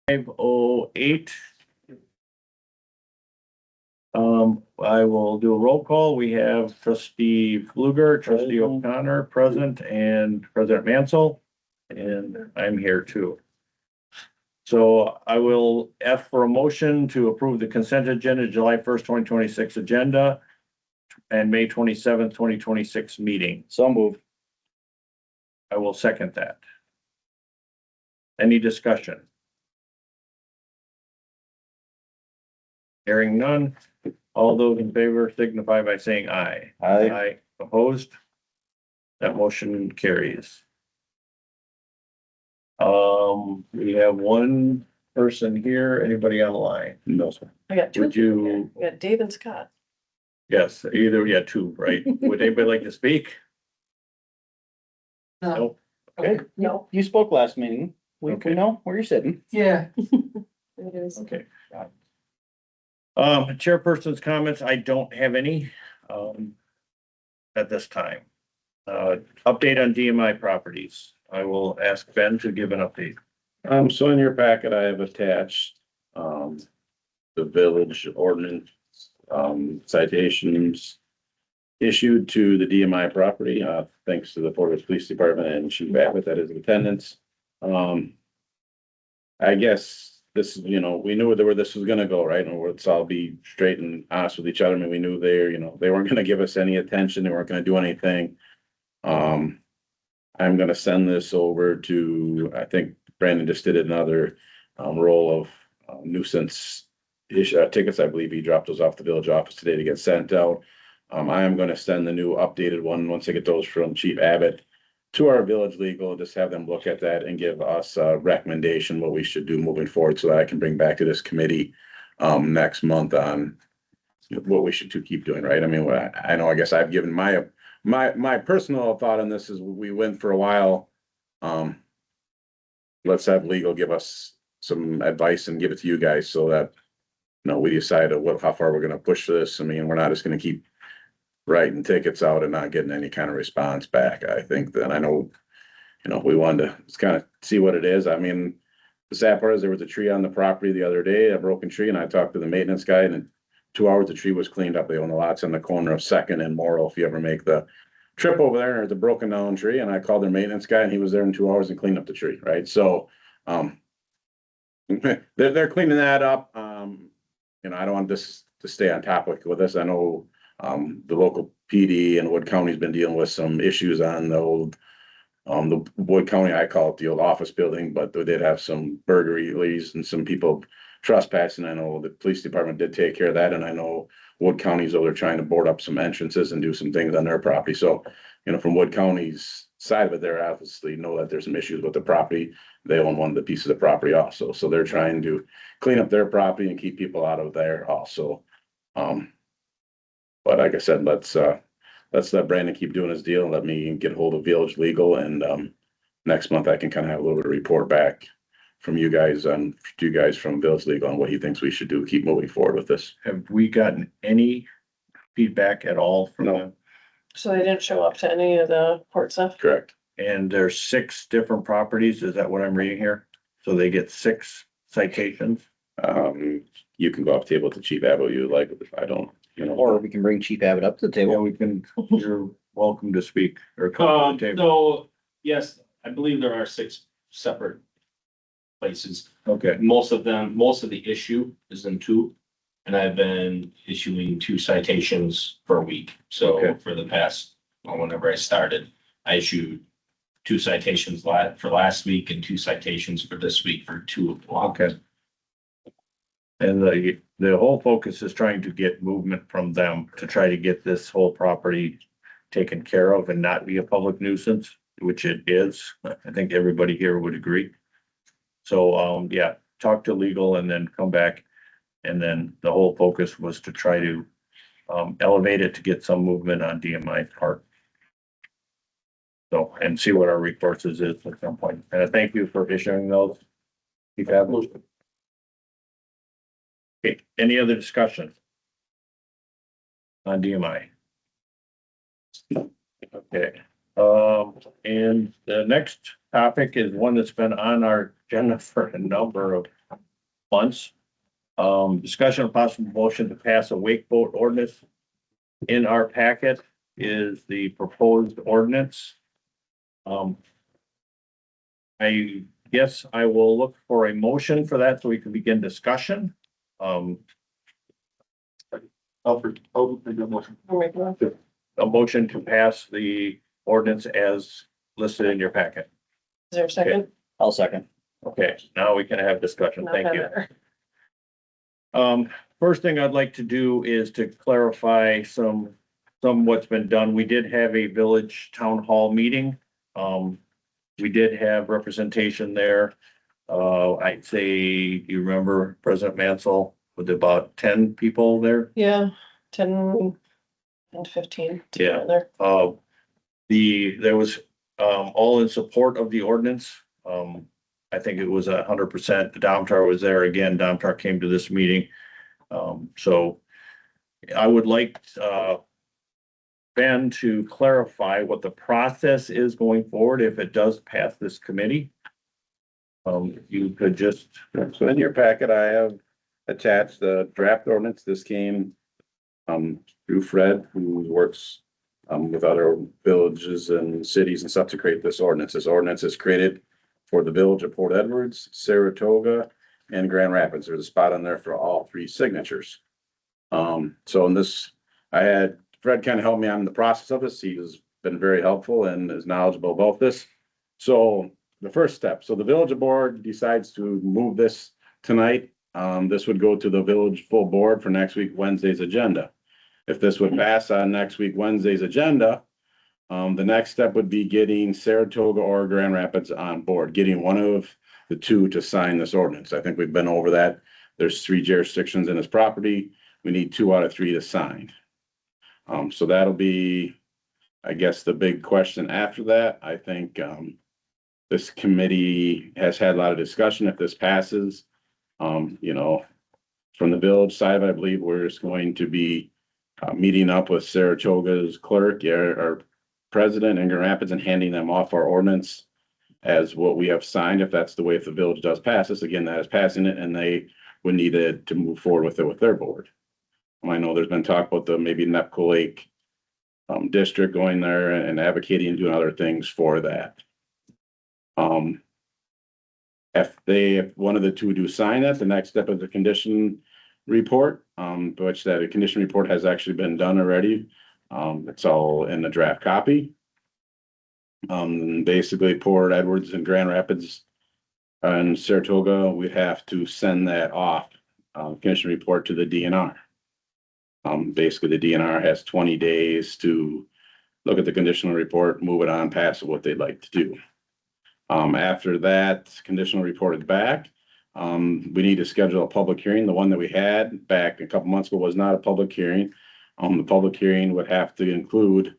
5:08. I will do a roll call. We have trustee Fluger, trustee O'Connor present, and President Mansell, and I'm here too. So I will ask for a motion to approve the consent agenda, July 1st, 2026 agenda and May 27th, 2026 meeting. So moved. I will second that. Any discussion? Hearing none. All those in favor signify by saying aye. Aye. Opposed? That motion carries. We have one person here. Anybody on the line? No, sir. I got two. Would you, We got Dave and Scott. yes, either, yeah, two, right? Would anybody like to speak? No. Okay, No. You spoke last meeting. We know where you're sitting. Yeah. It is. okay. Chairperson's comments, I don't have any, at this time. Update on DMI properties. I will ask Ben to give an update. So in your packet, I have attached, the village ordinance, citations issued to the DMI property, thanks to the Portage Police Department and Chief Abbott that is in attendance. I guess this, we knew where this was gonna go, right? And let's all be straight and honest with each other. I mean, we knew they weren't gonna give us any attention. They weren't gonna do anything. I'm gonna send this over to, I think Brandon just did another, roll of, nuisance tickets. I believe he dropped those off the village office today to get sent out. I am gonna send the new updated one, once I get those from Chief Abbott, to our village legal, just have them look at that and give us a recommendation, what we should do moving forward, so that I can bring back to this committee, next month on what we should keep doing, right? I mean, I know, I guess I've given my personal thought on this is we went for a while. Let's have legal give us some advice and give it to you guys so that, we decide how far we're gonna push this. I mean, we're not just gonna keep writing tickets out and not getting any kind of response back. I think that, I know, we wanted to just kind of see what it is. I mean, the sad part is there was a tree on the property the other day, a broken tree, and I talked to the maintenance guy, and in 2 hours, the tree was cleaned up. They own the lots on the corner of Second and Morrill. If you ever make the trip over there, there's a broken down tree, and I called their maintenance guy, and he was there in 2 hours and cleaned up the tree, right? So, they're cleaning that up. I don't want this to stay on topic with this. I know, the local PD and Wood County's been dealing with some issues on the old, the Wood County, I call it the old office building, but they did have some burglaries and some people trespassing. I know the police department did take care of that, and I know Wood County's over there trying to board up some entrances and do some things on their property. So, from Wood County's side of it, they're obviously know that there's some issues with the property. They own one of the pieces of property also, so they're trying to clean up their property and keep people out of there also. But like I said, let's let Brandon keep doing his deal and let me get hold of Village Legal, and next month I can kind of have a little bit of report back from you guys from Village Legal on what he thinks we should do, keep moving forward with this. Have we gotten any feedback at all from No. them? So they didn't show up to any of the court stuff? Correct. And there's 6 different properties. Is that what I'm reading here? So they get 6 citations? You can go off table to Chief Abbott, you like, if I don't, Or we can bring Chief Abbott up to the Yeah, table. we can, you're welcome to speak or come to the table. So, yes, I believe there are 6 separate places. Okay, Most of the issue is in 2. And I've been issuing 2 citations per week. So Okay. for the past, whenever I started, I issued 2 citations for last week and 2 citations for this week for 2 of them. okay. And the whole focus is trying to get movement from them to try to get this whole property taken care of and not be a public nuisance, which it is. I think everybody here would agree. So, yeah, talk to legal and then come back. And then the whole focus was to try to elevate it to get some movement on DMI part. So, and see what our resources is at some point. And I thank you for issuing those. Keep having. Okay, any other discussion on DMI? Okay, and the next topic is one that's been on our agenda for a number of months. Discussion of possible motion to pass a wake boat ordinance. In our packet is the proposed ordinance. I guess I will look for a motion for that so we can begin discussion. I'll make one. A motion to pass the ordinance as listed in your packet. Is there a second? I'll second. Okay, now we can have discussion. Not Thank you. better. First thing I'd like to do is to clarify some what's been done. We did have a village town hall meeting. We did have representation there. I'd say, you remember President Mansell with about 10 people there? Yeah, 10 and 15. Yeah. There. There was, all in support of the ordinance. I think it was 100%. The Domtar was there again. Domtar came to this meeting. So I would like, Ben to clarify what the process is going forward if it does pass this committee. You could just, So in your packet, I have attached the draft ordinance. This came through Fred, who works with other villages and cities and stuff to create this ordinance. This ordinance is created for the village of Port Edwards, Saratoga, and Grand Rapids. There's a spot on there for all three signatures. So in this, I had Fred kind of help me on the process of this. He has been very helpful and is knowledgeable about this. So the first step, so the village board decides to move this tonight. This would go to the village full board for next week, Wednesday's agenda. If this would pass on next week, Wednesday's agenda, the next step would be getting Saratoga or Grand Rapids on board, getting one of the two to sign this ordinance. I think we've been over that. There's 3 jurisdictions in this property. We need 2 out of 3 to sign. So that'll be, I guess, the big question after that. I think, this committee has had a lot of discussion. If this passes, you know, from the village side, I believe we're just going to be meeting up with Saratoga's clerk, our president, and Grand Rapids, and handing them off our ordinance as what we have signed. If that's the way, if the village does pass this, again, that is passing it, and they would need it to move forward with it with their board. I know there's been talk about the maybe Nepco Lake district going there and advocating and doing other things for that. If one of the two do sign it, the next step is the condition report, which that a condition report has actually been done already. It's all in the draft copy. Basically Port Edwards and Grand Rapids and Saratoga, we have to send that off, condition report to the DNR. Basically the DNR has 20 days to look at the conditional report, move it on past what they'd like to do. After that conditional report is back, we need to schedule a public hearing. The one that we had back a couple months ago was not a public hearing. The public hearing would have to include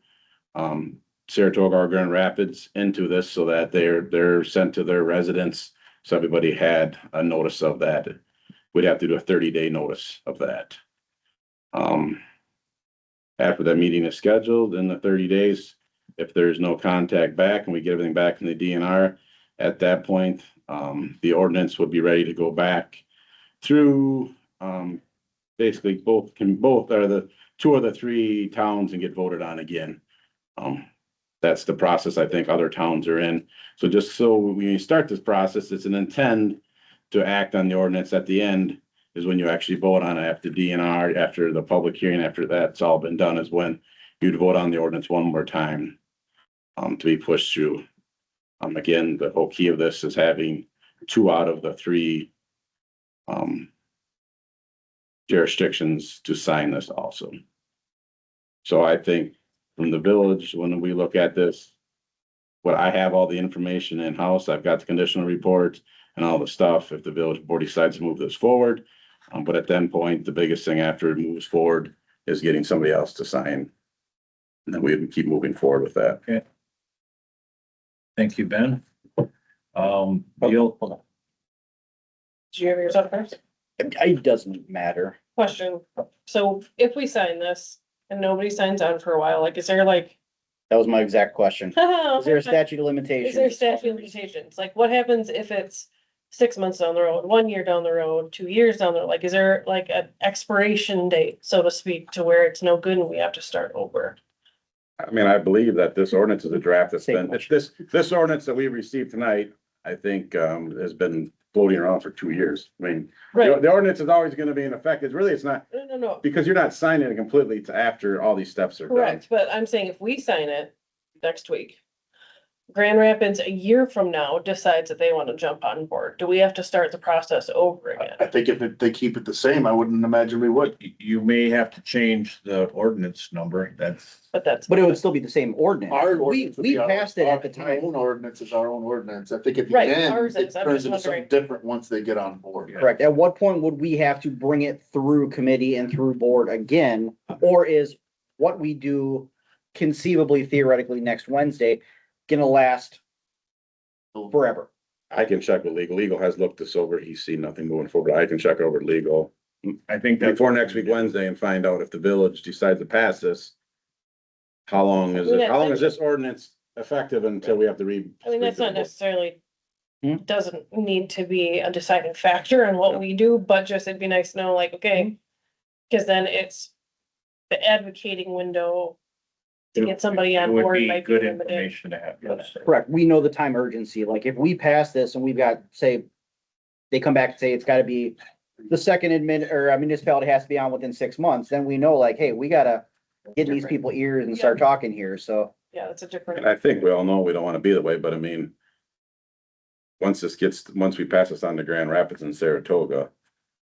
Saratoga or Grand Rapids into this so that they're sent to their residents. So everybody had a notice of that. We'd have to do a 30-day notice of that. After that meeting is scheduled in the 30 days, if there's no contact back and we get everything back from the DNR, at that point, the ordinance would be ready to go back through, basically both are the 2 of the 3 towns and get voted on again. That's the process I think other towns are in. So just so when you start this process, it's an intent to act on the ordinance at the end is when you actually vote on it after DNR, after the public hearing, after that's all been done is when you'd vote on the ordinance one more time to be pushed through. Again, the whole key of this is having 2 out of the 3 jurisdictions to sign this also. So I think from the village, when we look at this, what I have all the information in-house, I've got the conditional report and all the stuff, if the village board decides to move this forward. But at that point, the biggest thing after it moves forward is getting somebody else to sign. And then we keep moving forward with that. okay. Thank you, Ben. Hold Neil, on. Did you have yours up first? It doesn't matter. Question. So if we sign this and nobody signs on for a while, like, is there like? That was my exact question. Is there a statute of Is there limitations? statute of limitations? Like, what happens if it's 6 months down the road, 1 year down the road, 2 years down the road? Like, is there like an expiration date, so to speak, to where it's no good and we have to start over? I mean, I believe that this ordinance is a draft that's Same been, this ordinance that we received tonight, I think, has been floating around for 2 years. I mean, Right, the ordinance is always gonna be in effect. It's not, no, because you're not signing it completely to after all these steps are done. correct, but I'm saying if we sign it next week, Grand Rapids a year from now decides that they want to jump on board, do we have to start the process over again? I think if they keep it the same, I wouldn't imagine we would. You may have to change the ordinance number, that's, But that's. But it would still be the same ordinance. Our We, ordinance would we be our- passed it at the our time. own ordinance is our own ordinance. I think at the Right, end, ours it is. I'm turns just into something wondering. different once they get on board. Correct. At what point would we have to bring it through committee and through board again? Or is what we do conceivably theoretically next Wednesday gonna last forever? I can check with legal. Legal has looked this over. He's seen nothing moving forward. I can check over to legal I think that's. before next week, Wednesday, and find out if the village decides to pass this. How long is it? How long is this ordinance effective until we have to read? I mean, that's not necessarily, Hmm? doesn't need to be a deciding factor in what we do, but just it'd be nice to know, like, okay. Cause then it's the advocating window to get somebody It on would board be might be good limited. information to have. Yes. Correct. We know the time urgency. Like if we pass this and we've got, say, they come back and say it's gotta be the second municipality has to be on within 6 months, then we know like, hey, we gotta get in these people's ears and start talking here. So Yeah, that's a And different, I think we all know we don't wanna be that way, but I mean. Once we pass this on to Grand Rapids and Saratoga.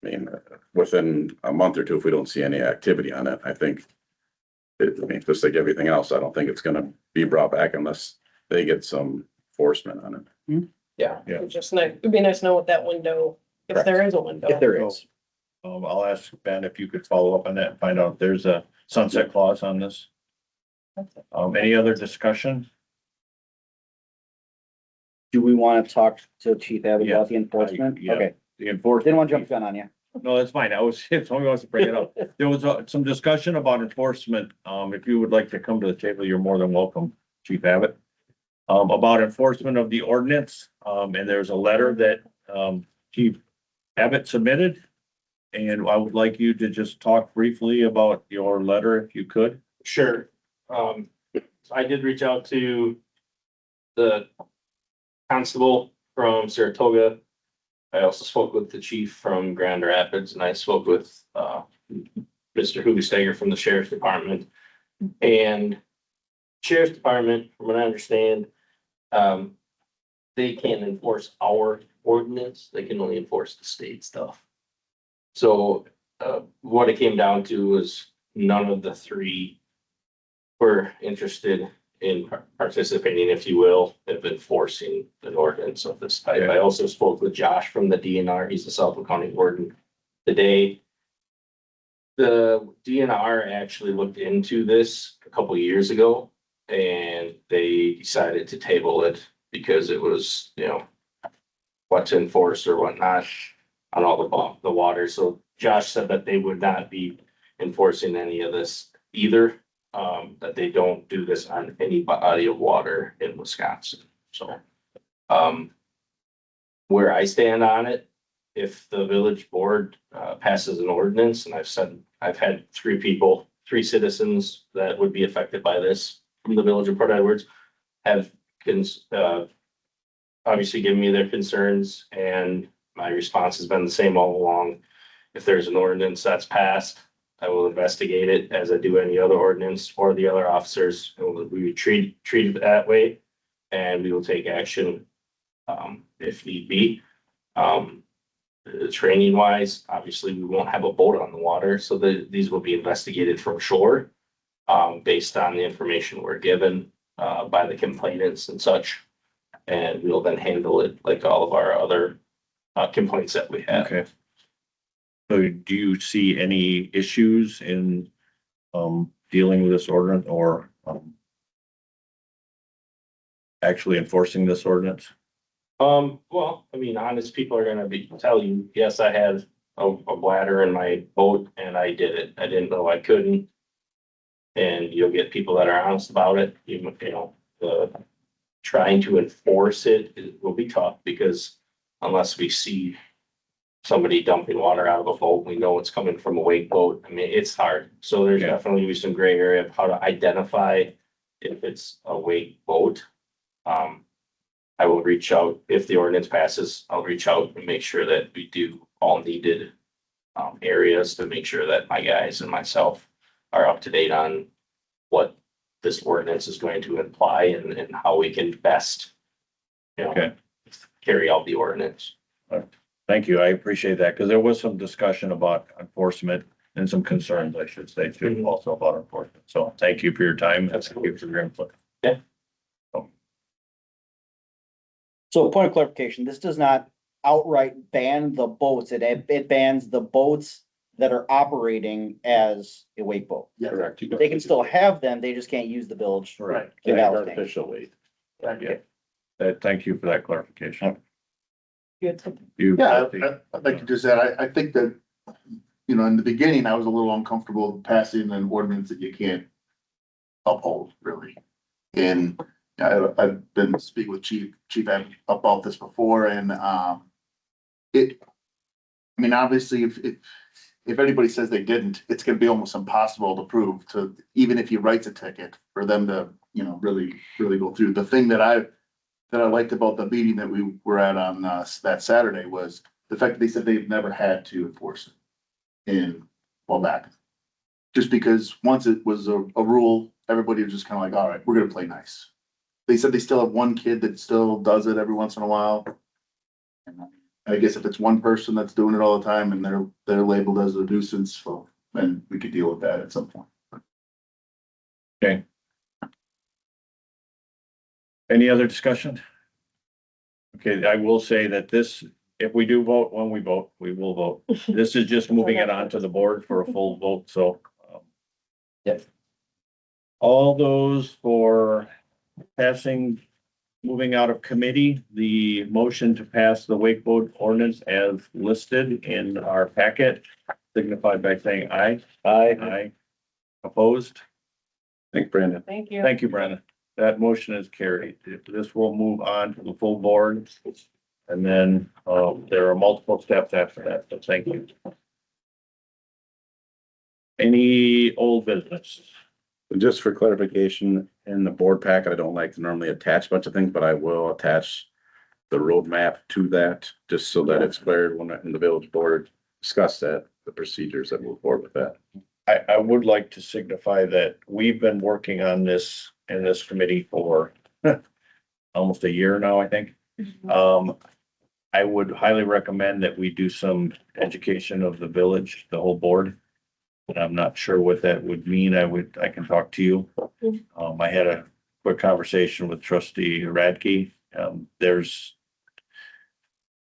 I mean, within a month or two, if we don't see any activity on it, I think. I mean, just like everything else, I don't think it's gonna be brought back unless they get some enforcement on it. yeah, Yeah. it's just nice, it'd be nice to know what that window, if there is a window. if there is. I'll ask Ben if you could follow up on that and find out if there's a sunset clause on this. Any other discussion? Do we want to talk to Chief Abbott about the enforcement? yeah. Okay, The enforcement. didn't want to jump the gun on you. No, that's fine. I was, if somebody wants to bring it up. There was some discussion about enforcement. If you would like to come to the table, you're more than welcome, Chief Abbott. About enforcement of the ordinance, and there's a letter that, Chief Abbott submitted. And I would like you to just talk briefly about your letter, if you could. Sure. I did reach out to the constable from Saratoga. I also spoke with the chief from Grand Rapids, and I spoke with, Mr. Hugestager from the sheriff's department. And sheriff's department, from what I understand, they can't enforce our ordinance. They can only enforce the state stuff. So, what it came down to was none of the three were interested in participating, if you will, of enforcing an ordinance of this type. I also spoke with Josh from the DNR. He's the Suffolk County Warden today. The DNR actually looked into this a couple years ago, and they decided to table it because it was, what to enforce or whatnot on all the water. So Josh said that they would not be enforcing any of this either. That they don't do this on any body of water in Wisconsin. So, where I stand on it, if the village board passes an ordinance, and I've had three citizens that would be affected by this from the village of Port Edwards have obviously given me their concerns, and my response has been the same all along. If there's an ordinance that's passed, I will investigate it as I do any other ordinance or the other officers. And we would treat it that way, and we will take action if need be. Training wise, obviously, we won't have a boat on the water, so these will be investigated from shore based on the information we're given by the complainants and such. And we'll then handle it like all of our other complaints that we have. Okay. So do you see any issues in, dealing with this ordinance or, actually enforcing this ordinance? Well, I mean, honest people are gonna tell you, yes, I had a bladder in my boat and I did it. I didn't know I couldn't. And you'll get people that are honest about it, trying to enforce it will be tough because unless we see somebody dumping water out of a boat, we know it's coming from a wake boat. I mean, it's hard. So there's Yeah. definitely be some gray area of how to identify if it's a wake boat. I will reach out, if the ordinance passes, I'll reach out and make sure that we do all needed areas to make sure that my guys and myself are up to date on what this ordinance is going to imply and how we can best, you know, Okay. carry out the ordinance. Thank you. I appreciate that because there was some discussion about enforcement and some concerns, I should say, too, Mhm. also about enforcement. So thank you for your time. And thank you for your input. So point of clarification, this does not outright ban the boats. It bans the boats that are operating as a wake boat. Yeah. Correct. They can still have them, they just can't use the village. Right. to Like validate. artificial weight. Yeah. Thank you for that clarification. Good. You. Yeah, I'd like to just add, I think that, you know, in the beginning, I was a little uncomfortable passing an ordinance that you can't uphold, really. And I've been speaking with Chief about this before, and, I mean, obviously, if anybody says they didn't, it's gonna be almost impossible to prove to, even if he writes a ticket, for them to, you know, really go through. The thing that I liked about the meeting that we were at on, that Saturday was the fact that they said they've never had to enforce it well back. Just because once it was a rule, everybody was just kind of like, all right, we're gonna play nice. They said they still have one kid that still does it every once in a while. And I guess if it's one person that's doing it all the time and they're labeled as a nuisance, well, then we could deal with that at some point. Okay. Any other discussion? Okay, I will say that this, if we do vote, when we vote, we will vote. This is just moving it on to the board for a full vote, so. Yep. All those for passing, moving out of committee, the motion to pass the wake boat ordinance as listed in our packet, signified by saying aye. Aye. Opposed? Thank Brandon. Thank you. Thank you, Brenda. That motion is carried. This will move on to the full board. And then, there are multiple steps after that, so thank you. Any old business? Just for clarification, in the board packet, I don't like to normally attach a bunch of things, but I will attach the roadmap to that, just so that it's clear when the village board discuss that, the procedures that move forward with that. I would like to signify that we've been working on this in this committee for almost a year now, I think. I would highly recommend that we do some education of the village, the whole board. But I'm not sure what that would mean. I can talk to you. I had a quick conversation with trustee Radke. There's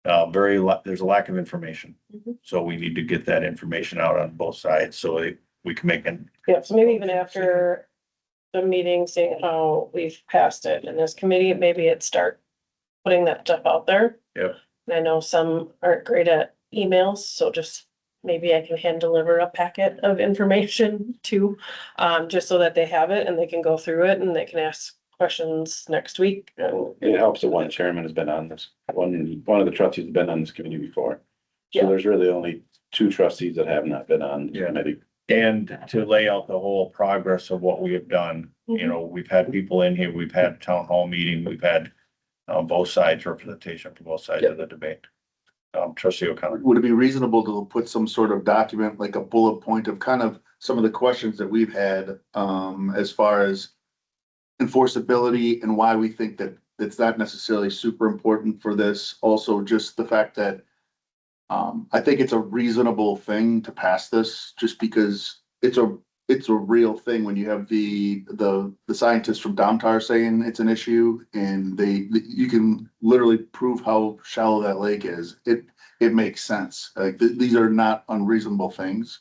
there's a lack of information. Mhm. So we need to get that information out on both sides so we can make an. Yeah, so maybe even after the meeting, seeing how we've passed it in this committee, maybe it start putting that stuff out there. Yep. And I know some aren't great at emails, so just maybe I can hand deliver a packet of information too. Just so that they have it and they can go through it and they can ask questions next week. It helps that one chairman has been on this, one of the trustees has been on this committee before. So Yeah. there's really only two trustees that have not been on the Yeah. committee. And to lay out the whole progress of what we have done, you know, we've had people in here, we've had town hall meeting, we've had both sides representation for both sides of the debate. Trustee O'Connor. Would it be reasonable to put some sort of document, like a bullet point of kind of some of the questions that we've had, as far as enforceability and why we think that it's not necessarily super important for this? Also, just the fact that I think it's a reasonable thing to pass this, just because it's a real thing when you have the scientists from Domtar saying it's an issue, and you can literally prove how shallow that lake is. It makes sense. Like, these are not unreasonable things.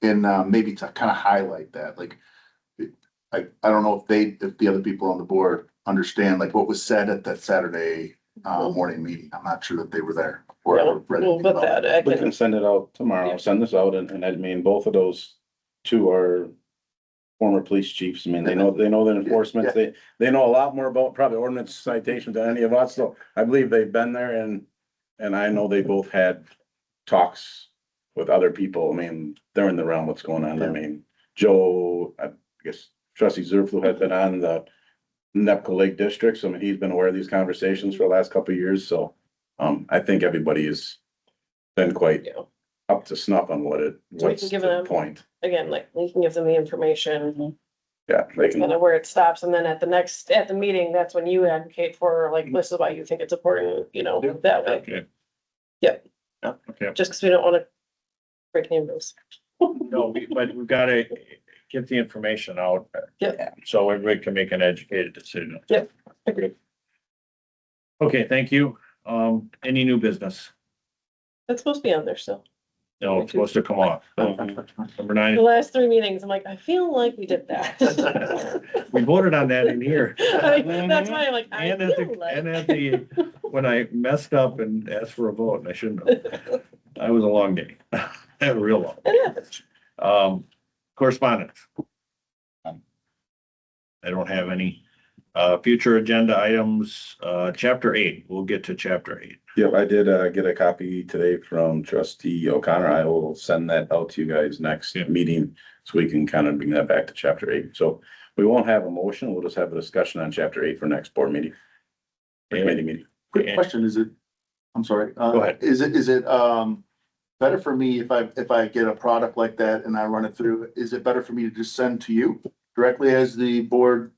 And maybe to kind of highlight that, like, I don't know if the other people on the board understand like what was said at that Saturday morning meeting. I'm not sure that they were there or Yeah, ever read we'll anything put about that, it. I We can, can send it out tomorrow, send this out, and I mean, both of those two are former police chiefs. I mean, they know the enforcement, they know a lot more about probably ordinance citations than any of us, so I believe they've been there and and I know they both had talks with other people. I mean, they're in the realm what's going on. I mean, Joe, I guess trustee Zerflu had been on the Nepco Lake District. So I mean, he's been aware of these conversations for the last couple of years. So I think everybody has been quite Yeah. up to snuff on what So we what's can give the them- point. Again, like, we can give them the information, Yeah, they can. kind of where it stops, and then at the meeting, that's when you advocate for, like, this is why you think it's important, you know, that way, Okay. Yep. Okay, just because we don't wanna break any rules. no, but we've gotta get the information out. Yep. So everybody can make an educated decision. Yep. Agreed. Okay, thank you. Any new business? That's supposed to be on there still. No, it's supposed to come off. Number The 9, last 3 meetings, I'm like, I feel like we did that. we voted on that in here. That's why I'm like, I And at feel the, like. and at the, when I messed up and asked for a vote, and I shouldn't have. I was a long day, a real long. It happens. Correspondence. I don't have any. Future agenda items, chapter 8, we'll get to chapter 8. Yep, I did get a copy today from trustee O'Connor. I will send that out to you guys next Yeah. meeting. So we can kind of bring that back to chapter 8. So we won't have a motion. We'll just have a discussion on chapter 8 for next board meeting. Or committee meeting. Quick question, is it, I'm sorry. Go ahead. Is it, better for me if I get a product like that and I run it through, is it better for me to just send to you directly as the board?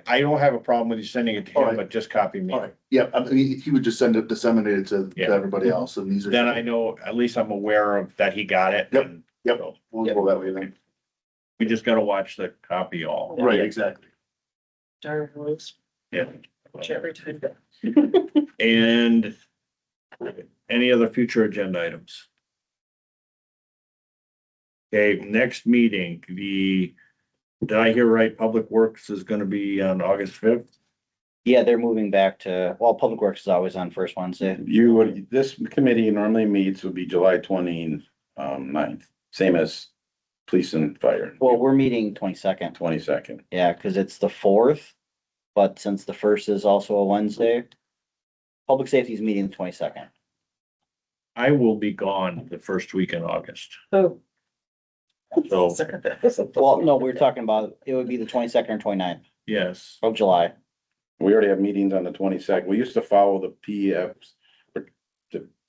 I don't have a problem with you sending it to him, Alright. but just copy me. All right, yeah, I mean, he would just send it, disseminate it to Yeah. everybody else, and these are. Then I know, at least I'm aware of that he got it. Yep. and Yep. so We'll go that way then. We just gotta watch the copy all. Right, exactly. Darn rules, Yeah. which every time. And any other future agenda items? Okay, next meeting, did I hear right? Public Works is gonna be on August 5th? Yeah, they're moving back to, well, Public Works is always on first Wednesday. This committee normally meets would be July 29th, same as police and fire. Well, we're meeting 22nd. 22nd. Yeah, because it's the 4th, but since the 1st is also a Wednesday, Public Safety is meeting the 22nd. I will be gone the first week in August, Oh. so, Well, no, we were talking about, it would be the 22nd or 29th yes. of July. We already have meetings on the 22nd. We used to follow the PFs.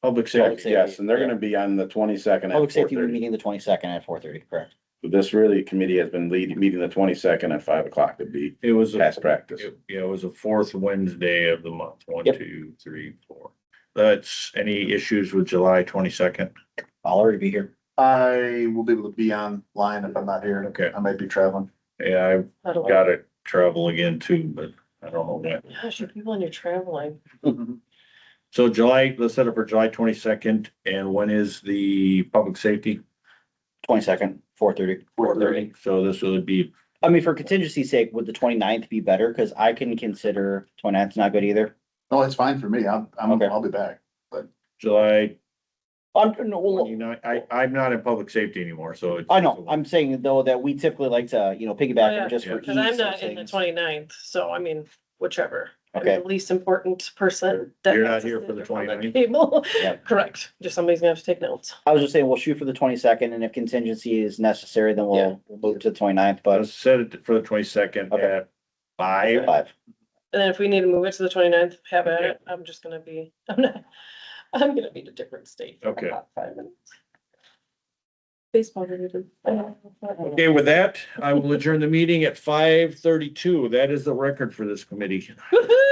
Public safety, Yes, and they're gonna be on the 22nd at Public Safety, we're 4:30. meeting the 22nd at 4:30, correct? This really committee has been meeting the 22nd at 5 o'clock to be it was, past practice. yeah, it was a fourth Wednesday of the month, 1, Yep. 2, 3, 4. That's any issues with July 22nd? I'll already be here. I will be able to be online if I'm not here. Okay. I might be traveling. Yeah, I've gotta travel again too, but I don't know when. Gosh, you people when you're traveling. So July, let's set it for July 22nd, and when is the public safety? 22nd, 4:30. 4:30. So this would be, I mean, for contingency's sake, would the 29th be better? Cause I can consider 29th 's not good either. No, it's fine for me. Okay. I'll be back. July No, well, 29th. I'm not in public safety anymore, so. I know, I'm saying though that we typically like to, piggyback Oh, yeah, them just for. Cause I'm ease of not in the things. 29th, so I mean, whichever. I'm Okay. The least important person. that You're not has to here sit for the at the 29th? Table, Yep. correct, just somebody's gonna have to take notes. I was just saying, we'll shoot for the 22nd, and if contingency is necessary, then Yeah. we'll move to the 29th. But Let's set it for the 22nd Okay. at 5. 5. And then if we need to move it to the 29th, have at it, I'm gonna be in a different state. for Okay. about 5 minutes. Baseball related. Okay, with that, I will adjourn the meeting at 5:32. That is the record for this committee. Woo-hoo!